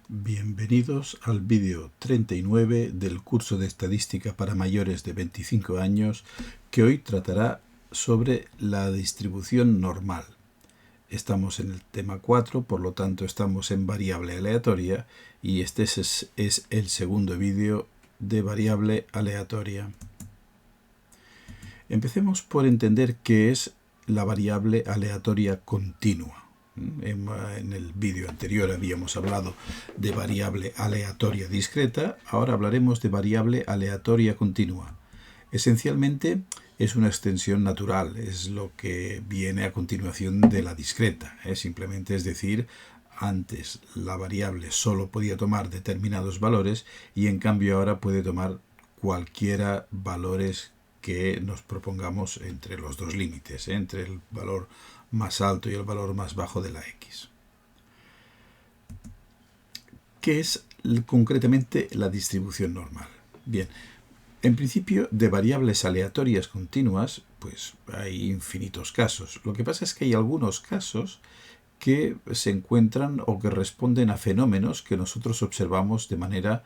Bienvenidos al vídeo 39 del curso de estadística para mayores de 25 años que hoy tratará sobre la distribución normal. Estamos en el tema 4, por lo tanto estamos en variable aleatoria y este es el segundo vídeo de variable aleatoria. Empecemos por entender qué es la variable aleatoria continua. En el vídeo anterior habíamos hablado de variable aleatoria discreta, ahora hablaremos de variable aleatoria continua. Esencialmente es una extensión natural, es lo que viene a continuación de la discreta. Simplemente es decir, antes la variable solo podía tomar determinados valores y en cambio ahora puede tomar cualquiera valores que nos propongamos entre los dos límites, entre el valor más alto y el valor más bajo de la x. ¿Qué es concretamente la distribución normal? Bien, en principio de variables aleatorias continuas, pues hay infinitos casos. Lo que pasa es que hay algunos casos que se encuentran o que responden a fenómenos que nosotros observamos de manera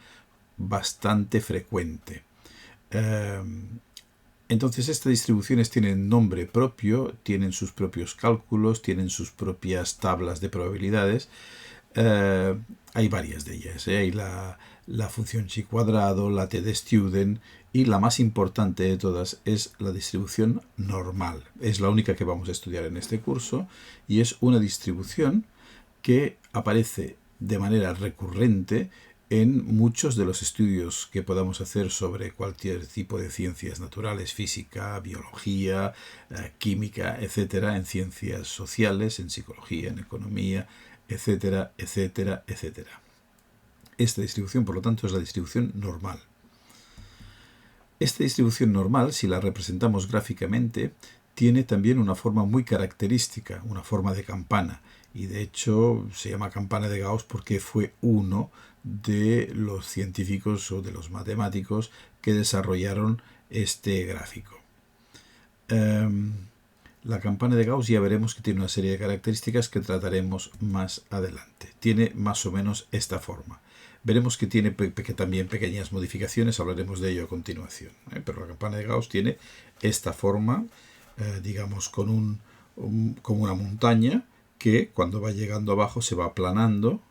bastante frecuente. Entonces estas distribuciones tienen nombre propio, tienen sus propios cálculos, tienen sus propias tablas de probabilidades. Hay varias de ellas. Hay la función chi cuadrado, la t de student y la más importante de todas es la distribución normal. Es la única que vamos a estudiar en este curso y es una distribución que aparece de manera recurrente en muchos de los estudios que podamos hacer sobre cualquier tipo de ciencias naturales, física, biología, química, etcétera, en ciencias sociales, en psicología, en economía, etcétera, etcétera, etcétera. Esta distribución, por lo tanto, es la distribución normal. Esta distribución normal, si la representamos gráficamente, tiene también una forma muy característica, una forma de campana. Y de hecho se llama campana de Gauss porque fue uno de los científicos o de los matemáticos que desarrollaron este gráfico. La campana de Gauss ya veremos que tiene una serie de características que trataremos más adelante. Tiene más o menos esta forma. Veremos que tiene también pequeñas modificaciones, hablaremos de ello a continuación. Pero la campana de Gauss tiene esta forma, digamos, como una montaña que cuando va llegando abajo se va aplanando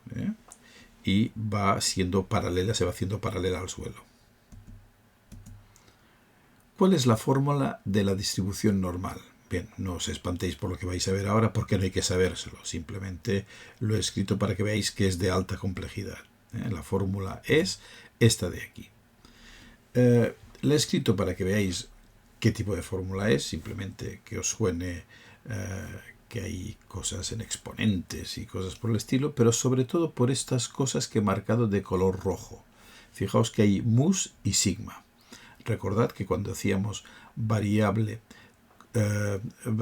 y va siendo paralela, se va haciendo paralela al suelo. ¿Cuál es la fórmula de la distribución normal? Bien, no os espantéis por lo que vais a ver ahora porque no hay que sabérselo. Simplemente lo he escrito para que veáis que es de alta complejidad. La fórmula es esta de aquí. La he escrito para que veáis qué tipo de fórmula es, simplemente que os suene que hay cosas en exponentes y cosas por el estilo, pero sobre todo por estas cosas que he marcado de color rojo. Fijaos que hay mus y sigma. Recordad que cuando hacíamos variable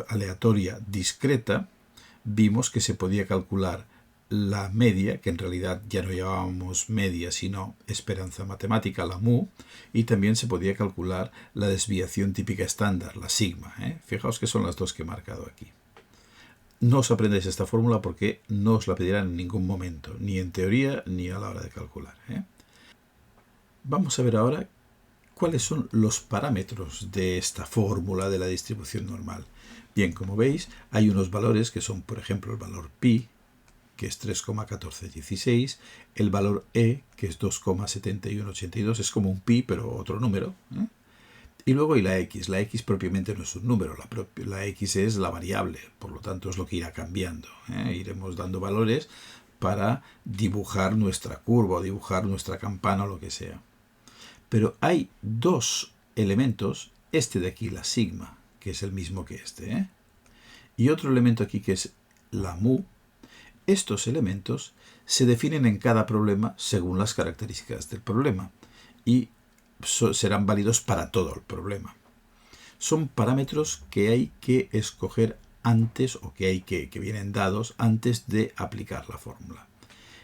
aleatoria discreta, vimos que se podía calcular la media, que en realidad ya no llamábamos media, sino esperanza matemática, la mu, y también se podía calcular la desviación típica estándar, la sigma. Fijaos que son las dos que he marcado aquí. No os aprendáis esta fórmula porque no os la pedirán en ningún momento, ni en teoría ni a la hora de calcular. Vamos a ver ahora cuáles son los parámetros de esta fórmula de la distribución normal. Bien, como veis, hay unos valores que son, por ejemplo, el valor pi, que es 3,1416, el valor e, que es 2,7182, es como un pi, pero otro número. Y luego hay la x. La x propiamente no es un número, la x es la variable, por lo tanto es lo que irá cambiando. Iremos dando valores para dibujar nuestra curva o dibujar nuestra campana o lo que sea. Pero hay dos elementos, este de aquí, la sigma, que es el mismo que este, y otro elemento aquí que es la mu. Estos elementos se definen en cada problema según las características del problema y serán válidos para todo el problema. Son parámetros que hay que escoger antes o que vienen dados antes de aplicar la fórmula.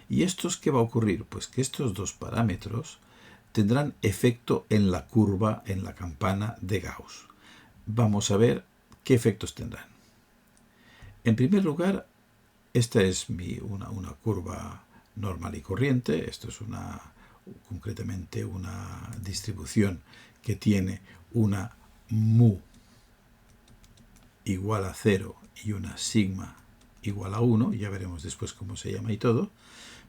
¿Y estos qué va a ocurrir? Pues que estos dos parámetros tendrán efecto en la curva, en la campana de Gauss. Vamos a ver qué efectos tendrán. En primer lugar, esta es una curva normal y corriente. Esto es concretamente una distribución que tiene una mu igual a 0 y una sigma igual a 1. Ya veremos después cómo se llama y todo.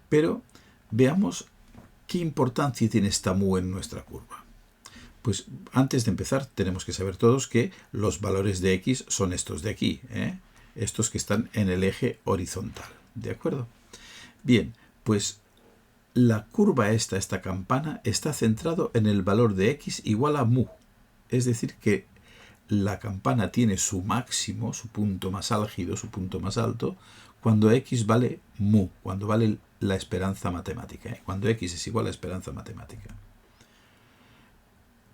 Pero veamos qué importancia tiene esta mu en nuestra curva. Pues antes de empezar tenemos que saber todos que los valores de x son estos de aquí, estos que están en el eje horizontal, ¿de acuerdo? Bien, pues la curva esta campana, está centrado en el valor de x igual a mu. Es decir, que la campana tiene su máximo, su punto más álgido, su punto más alto, cuando x vale mu, cuando vale la esperanza matemática, cuando x es igual a la esperanza matemática.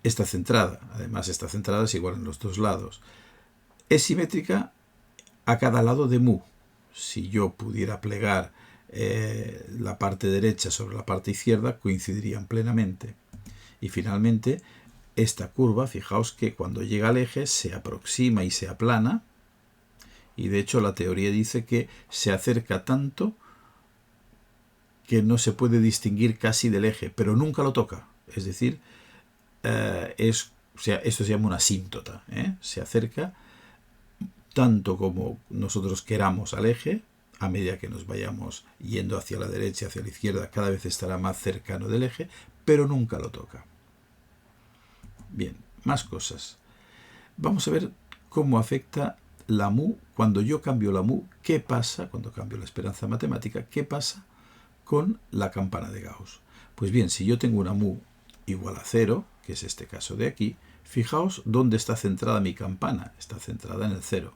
Está centrada, además esta centrada es igual en los dos lados. Es simétrica a cada lado de mu. Si yo pudiera plegar la parte derecha sobre la parte izquierda, coincidirían plenamente. Y finalmente, esta curva, fijaos que cuando llega al eje se aproxima y se aplana, y de hecho la teoría dice que se acerca tanto que no se puede distinguir casi del eje, pero nunca lo toca. Es decir, esto se llama una asíntota. Se acerca tanto como nosotros queramos al eje. A medida que nos vayamos yendo hacia la derecha, hacia la izquierda, cada vez estará más cercano del eje, pero nunca lo toca. Bien, más cosas. Vamos a ver cómo afecta la mu cuando yo cambio la mu. ¿Qué pasa cuando cambio la esperanza matemática? ¿Qué pasa con la campana de Gauss? Pues bien, si yo tengo una mu igual a 0, que es este caso de aquí, fijaos dónde está centrada mi campana. Está centrada en el 0.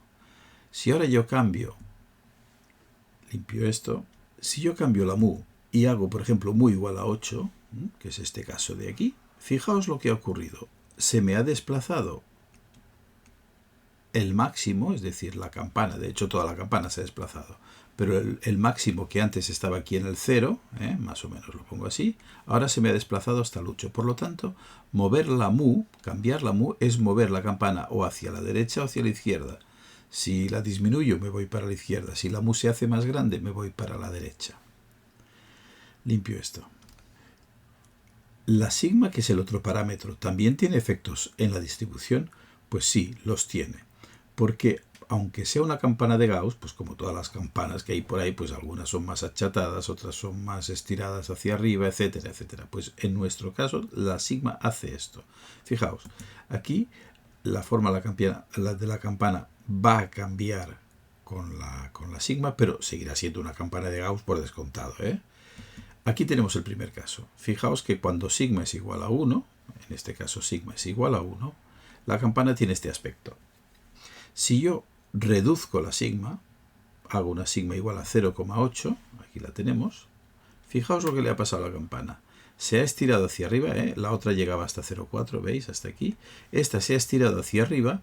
Si ahora yo cambio, limpio esto, si yo cambio la mu y hago, por ejemplo, mu igual a 8, que es este caso de aquí, fijaos lo que ha ocurrido. Se me ha desplazado el máximo, es decir, la campana, de hecho toda la campana se ha desplazado, pero el máximo que antes estaba aquí en el 0, más o menos lo pongo así, ahora se me ha desplazado hasta el 8. Por lo tanto, mover la mu, cambiar la mu, es mover la campana o hacia la derecha o hacia la izquierda. Si la disminuyo, me voy para la izquierda. Si la mu se hace más grande, me voy para la derecha. Limpio esto. La sigma, que es el otro parámetro, ¿también tiene efectos en la distribución? Pues sí, los tiene. Porque aunque sea una campana de Gauss, pues como todas las campanas que hay por ahí, pues algunas son más achatadas, otras son más estiradas hacia arriba, etcétera, etcétera. Pues en nuestro caso, la sigma hace esto. Fijaos, aquí la forma de la campana va a cambiar con la sigma, pero seguirá siendo una campana de Gauss por descontado. Aquí tenemos el primer caso. Fijaos que cuando sigma es igual a 1, en este caso sigma es igual a 1, la campana tiene este aspecto. Si yo reduzco la sigma, hago una sigma igual a 0,8, aquí la tenemos, fijaos lo que le ha pasado a la campana. Se ha estirado hacia arriba, la otra llegaba hasta 0,4, ¿veis? Hasta aquí. Esta se ha estirado hacia arriba,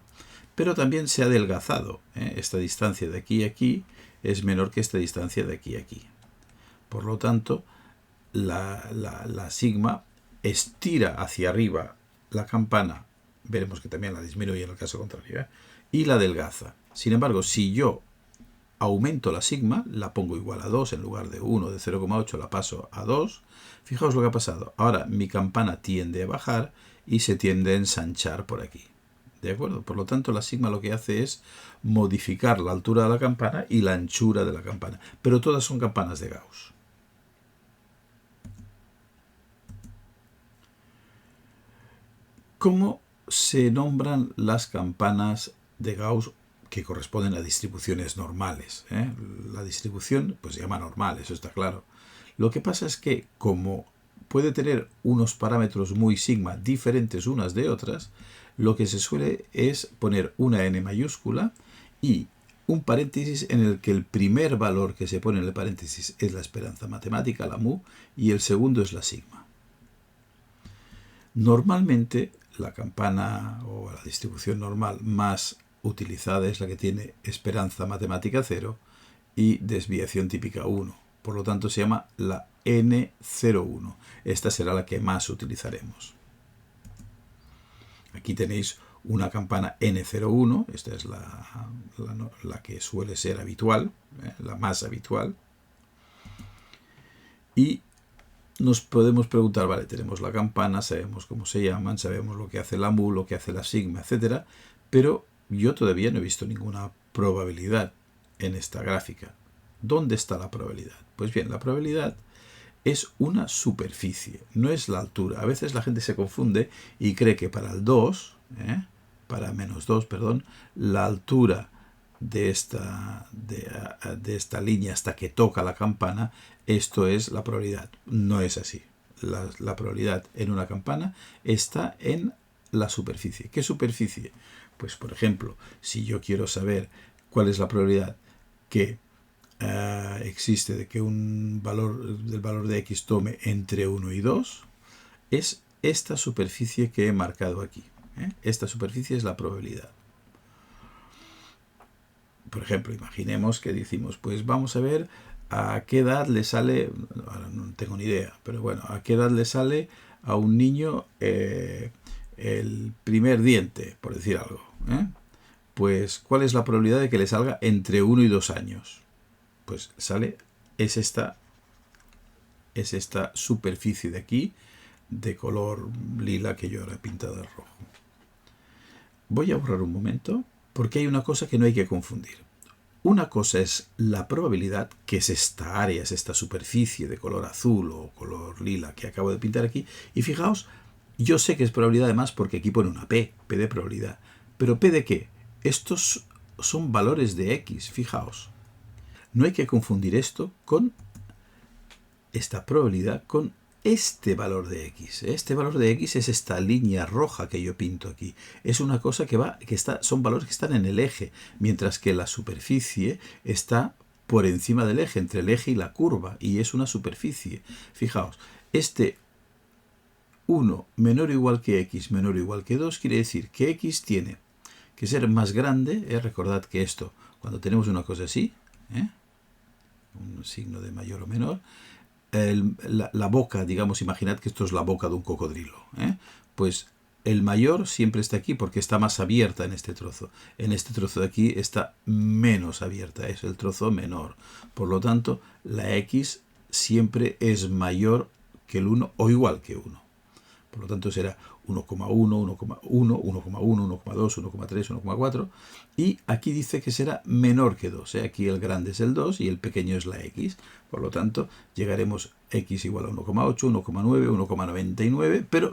pero también se ha adelgazado. Esta distancia de aquí a aquí es menor que esta distancia de aquí a aquí. Por lo tanto, la sigma estira hacia arriba la campana, veremos que también la disminuye en el caso contrario, y la adelgaza. Sin embargo, si yo aumento la sigma, la pongo igual a 2 en lugar de 1, de 0,8 la paso a 2, fijaos lo que ha pasado. Ahora mi campana tiende a bajar y se tiende a ensanchar por aquí. ¿De acuerdo? Por lo tanto, la sigma lo que hace es modificar la altura de la campana y la anchura de la campana. Pero todas son campanas de Gauss. ¿Cómo se nombran las campanas de Gauss que corresponden a distribuciones normales? La distribución pues se llama normal, eso está claro. Lo que pasa es que como puede tener unos parámetros muy sigma diferentes unas de otras, lo que se suele es poner una n mayúscula y un paréntesis en el que el primer valor que se pone en el paréntesis es la esperanza matemática, la mu, y el segundo es la sigma. Normalmente la campana o la distribución normal más utilizada es la que tiene esperanza matemática 0 y desviación típica 1. Por lo tanto, se llama la N01. Esta será la que más utilizaremos. Aquí tenéis una campana N01. Esta es la que suele ser habitual, la más habitual. Y nos podemos preguntar, vale, tenemos la campana, sabemos cómo se llaman, sabemos lo que hace la mu, lo que hace la sigma, etcétera, pero yo todavía no he visto ninguna probabilidad en esta gráfica. ¿Dónde está la probabilidad? Pues bien, la probabilidad es una superficie, no es la altura. A veces la gente se confunde y cree que para el 2, para menos 2, perdón, la altura de esta línea hasta que toca la campana, esto es la probabilidad. No es así. La probabilidad en una campana está en la superficie. ¿Qué superficie? Pues, por ejemplo, si yo quiero saber cuál es la probabilidad que existe de que un valor del valor de x tome entre 1 y 2, es esta superficie que he marcado aquí. Esta superficie es la probabilidad. Por ejemplo, imaginemos que decimos, pues vamos a ver a qué edad le sale, ahora no tengo ni idea, pero bueno, a qué edad le sale a un niño el primer diente, por decir algo. Pues, ¿cuál es la probabilidad de que le salga entre 1 y 2 años? Pues sale, es esta superficie de aquí, de color lila que yo ahora he pintado de rojo. Voy a borrar un momento, porque hay una cosa que no hay que confundir. Una cosa es la probabilidad, que es esta área, es esta superficie de color azul o color lila que acabo de pintar aquí. Y fijaos, yo sé que es probabilidad además porque aquí pone una P de probabilidad. ¿Pero P de qué? Estos son valores de X, fijaos. No hay que confundir esto con esta probabilidad con este valor de X. Este valor de X es esta línea roja que yo pinto aquí. Es una cosa son valores que están en el eje, mientras que la superficie está por encima del eje, entre el eje y la curva, y es una superficie. Fijaos, este 1 menor o igual que X menor o igual que 2 quiere decir que X tiene que ser más grande. Recordad que esto, cuando tenemos una cosa así, un signo de mayor o menor, la boca, digamos, imaginad que esto es la boca de un cocodrilo, pues el mayor siempre está aquí porque está más abierta en este trozo. En este trozo de aquí está menos abierta, es el trozo menor. Por lo tanto, la X siempre es mayor que el 1 o igual que 1. Por lo tanto, será 1,1, 1,1, 1,1, 1,2, 1,3, 1,4. Y aquí dice que será menor que 2. Aquí el grande es el 2 y el pequeño es la X. Por lo tanto, llegaremos X igual a 1,8, 1,9, 1,99, pero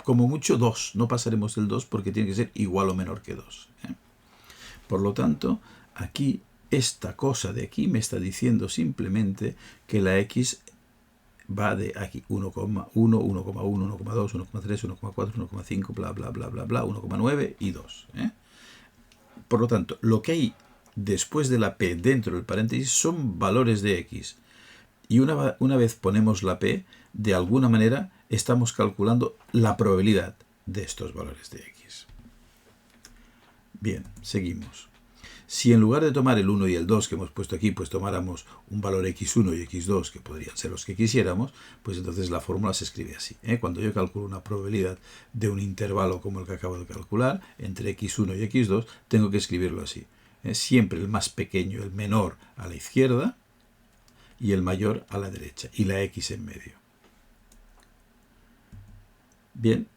como mucho 2. No pasaremos del 2 porque tiene que ser igual o menor que 2. Por lo tanto, aquí, esta cosa de aquí me está diciendo simplemente que la X va de aquí 1,1, 1,1, 1,2, 1,3, 1,4, 1,5, bla, bla, bla, bla, bla, 1,9 y 2. Por lo tanto, lo que hay después de la P dentro del paréntesis son valores de X. Y una vez ponemos la P, de alguna manera estamos calculando la probabilidad de estos valores de X. Bien, seguimos. Si en lugar de tomar el 1 y el 2 que hemos puesto aquí, pues tomáramos un valor x1 y x2, que podrían ser los que quisiéramos, pues entonces la fórmula se escribe así. Cuando yo calculo una probabilidad de un intervalo como el que acabo de calcular, entre x1 y x2, tengo que escribirlo así. Siempre el más pequeño, el menor, a la izquierda y el mayor a la derecha, y la x en medio. Bien.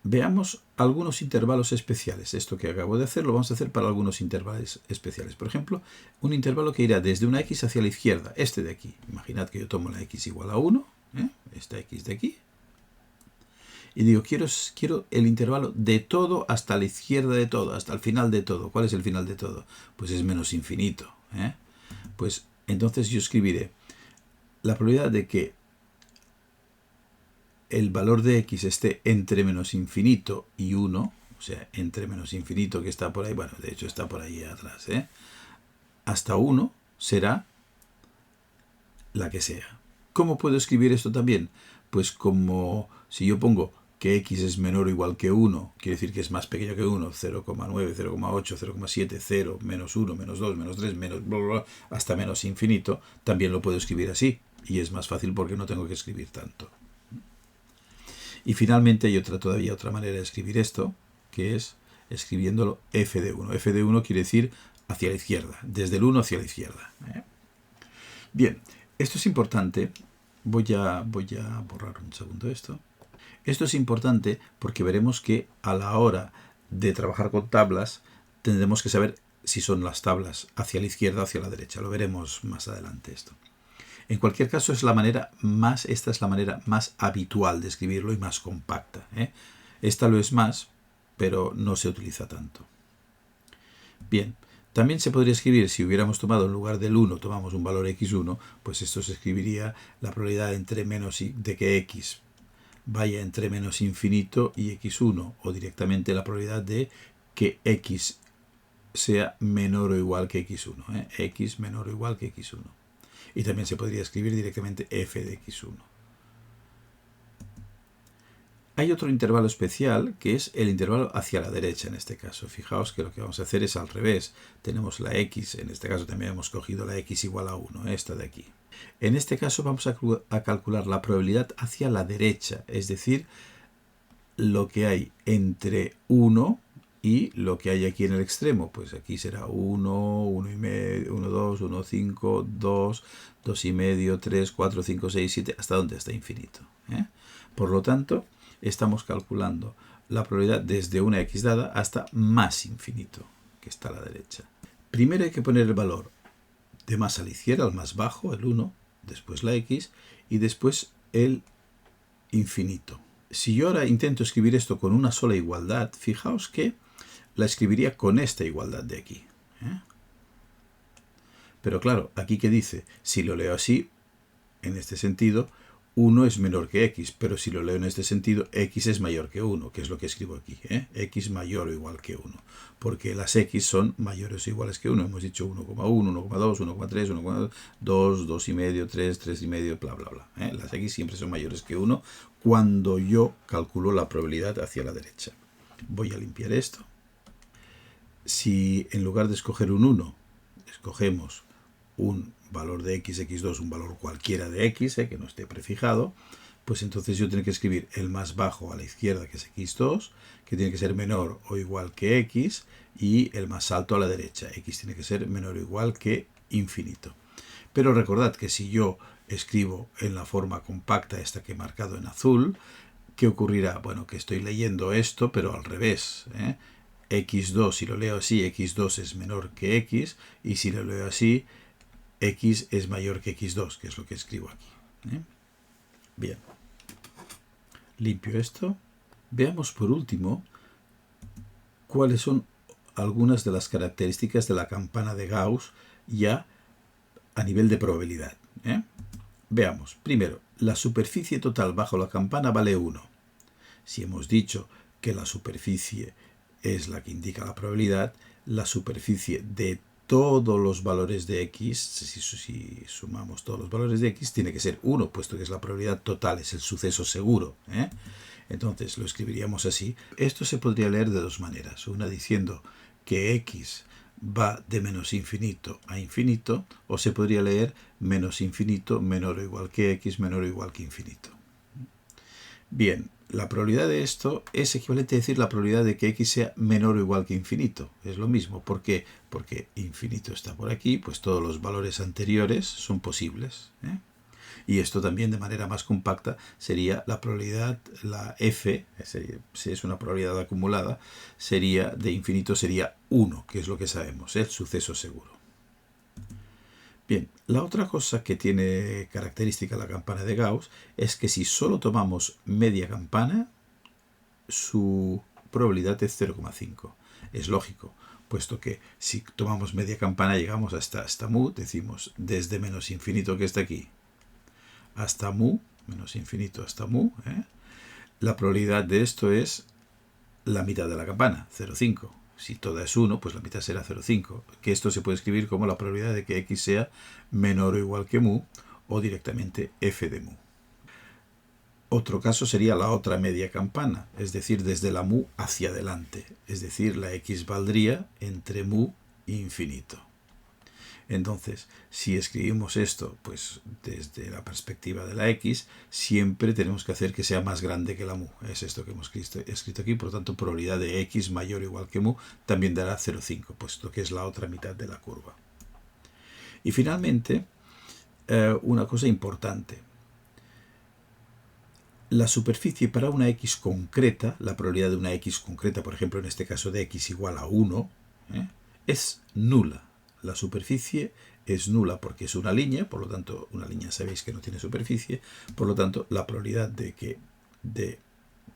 Veamos algunos intervalos especiales. Esto que acabo de hacer lo vamos a hacer para algunos intervalos especiales. Por ejemplo, un intervalo que irá desde una x hacia la izquierda, este de aquí. Imaginad que yo tomo la x igual a 1, esta x de aquí, y digo, quiero el intervalo de todo hasta la izquierda de todo, hasta el final de todo. ¿Cuál es el final de todo? Pues es menos infinito. Pues entonces yo escribiré la probabilidad de que el valor de x esté entre menos infinito y 1, o sea, entre menos infinito que está por ahí, bueno, de hecho está por ahí atrás, hasta 1 será la que sea. ¿Cómo puedo escribir esto también? Pues como si yo pongo que x es menor o igual que 1, quiere decir que es más pequeño que 1, 0,9, 0,8, 0,7, 0, menos 1, menos 2, menos 3, menos bla, bla, bla, hasta menos infinito, también lo puedo escribir así. Y es más fácil porque no tengo que escribir tanto. Y finalmente hay todavía otra manera de escribir esto, que es escribiéndolo f de 1. F de 1 quiere decir hacia la izquierda, desde el 1 hacia la izquierda. Bien, esto es importante Voy a borrar un segundo esto. Esto es importante porque veremos que a la hora de trabajar con tablas tendremos que saber si son las tablas hacia la izquierda o hacia la derecha. Lo veremos más adelante esto. En cualquier caso, esta es la manera más habitual de escribirlo y más compacta, ¿eh? Esta lo es más, pero no se utiliza tanto. Bien, también se podría escribir, si hubiéramos tomado en lugar del 1, tomamos un valor x1, pues esto se escribiría la probabilidad entre de que x vaya entre menos infinito y x1, o directamente la probabilidad de que x sea menor o igual que x1, ¿eh? X menor o igual que x1. Y también se podría escribir directamente f de x1. Hay otro intervalo especial que es el intervalo hacia la derecha en este caso. Fijaos que lo que vamos a hacer es al revés. Tenemos la x, en este caso también hemos cogido la x igual a 1, esta de aquí. En este caso vamos a calcular la probabilidad hacia la derecha, es decir, lo que hay entre 1 y lo que hay aquí en el extremo. Pues aquí será 1, 1 y medio, 1, 2, 1, 5, 2, 2 y medio, 3, 4, 5, 6, 7, hasta donde está infinito, ¿eh? Por lo tanto, estamos calculando la probabilidad desde una x dada hasta más infinito, que está a la derecha. Primero hay que poner el valor de más a la izquierda, el más bajo, el 1, después la x y después el infinito. Si yo ahora intento escribir esto con una sola igualdad, fijaos que la escribiría con esta igualdad de aquí, ¿eh? Pero claro, aquí que dice, si lo leo así, en este sentido, 1 es menor que x, pero si lo leo en este sentido, x es mayor que 1, que es lo que escribo aquí, ¿eh? X mayor o igual que 1, porque las x son mayores o iguales que 1. Hemos dicho 1,1, 1,2, 1,3, 1,2, 2 y medio, 3, 3 y medio, bla, bla, bla, ¿eh? Las x siempre son mayores que 1 cuando yo calculo la probabilidad hacia la derecha. Voy a limpiar esto. Si en lugar de escoger un 1, escogemos un valor de x, x2, un valor cualquiera de x, que no esté prefijado, pues entonces yo tengo que escribir el más bajo a la izquierda, que es x2, que tiene que ser menor o igual que x, y el más alto a la derecha, x tiene que ser menor o igual que infinito. Pero recordad que si yo escribo en la forma compacta esta que he marcado en azul, ¿qué ocurrirá? Bueno, que estoy leyendo esto, pero al revés, ¿eh? x2, si lo leo así, x2 es menor que x, y si lo leo así, x es mayor que x2, que es lo que escribo aquí, ¿eh? Bien. Limpio esto. Veamos por último cuáles son algunas de las características de la campana de Gauss ya a nivel de probabilidad, ¿eh? Veamos. Primero, la superficie total bajo la campana vale 1. Si hemos dicho que la superficie es la que indica la probabilidad, la superficie de todos los valores de x, si sumamos todos los valores de x, tiene que ser 1, puesto que es la probabilidad total, es el suceso seguro, ¿eh? Entonces lo escribiríamos así. Esto se podría leer de dos maneras. Una diciendo que x va de menos infinito a infinito, o se podría leer menos infinito menor o igual que x menor o igual que infinito. Bien, la probabilidad de esto es equivalente a decir la probabilidad de que x sea menor o igual que infinito. Es lo mismo. ¿Por qué? Porque infinito está por aquí, pues todos los valores anteriores son posibles, ¿eh? Y esto también de manera más compacta sería la probabilidad, la f, si es una probabilidad acumulada, sería de infinito sería 1, que es lo que sabemos, el suceso seguro. Bien, la otra cosa que tiene característica la campana de Gauss es que si solo tomamos media campana, su probabilidad es 0,5. Es lógico, puesto que si tomamos media campana llegamos hasta mu, decimos desde menos infinito que está aquí hasta mu, menos infinito hasta mu, ¿eh? La probabilidad de esto es la mitad de la campana, 0,5. Si toda es 1, pues la mitad será 0,5. Que esto se puede escribir como la probabilidad de que x sea menor o igual que mu, o directamente f de mu. Otro caso sería la otra media campana, es decir, desde la mu hacia adelante. Es decir, la x valdría entre mu e infinito. Entonces, si escribimos esto pues desde la perspectiva de la x, siempre tenemos que hacer que sea más grande que la mu. Es esto que hemos escrito aquí, por lo tanto, probabilidad de x mayor o igual que mu también dará 0,5, puesto que es la otra mitad de la curva. Y finalmente, una cosa importante. La superficie para una x concreta, la probabilidad de una x concreta, por ejemplo en este caso de x igual a 1, es nula. La superficie es nula porque es una línea, por lo tanto una línea sabéis que no tiene superficie, por lo tanto la probabilidad de que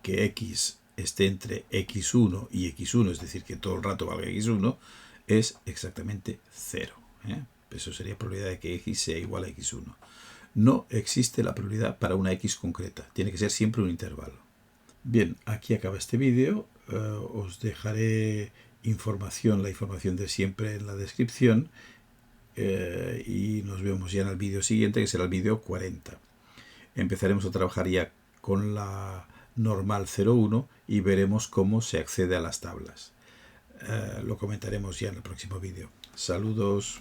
x esté entre x1 y x1, es decir, que todo el rato valga x1, es exactamente 0. Eso sería probabilidad de que x sea igual a x1. No existe la probabilidad para una x concreta, tiene que ser siempre un intervalo. Bien, aquí acaba este vídeo, os dejaré la información de siempre en la descripción y nos vemos ya en el vídeo siguiente, que será el vídeo 40. Empezaremos a trabajar ya con la normal 0,1 y veremos cómo se accede a las tablas. Lo comentaremos ya en el próximo vídeo. Saludos.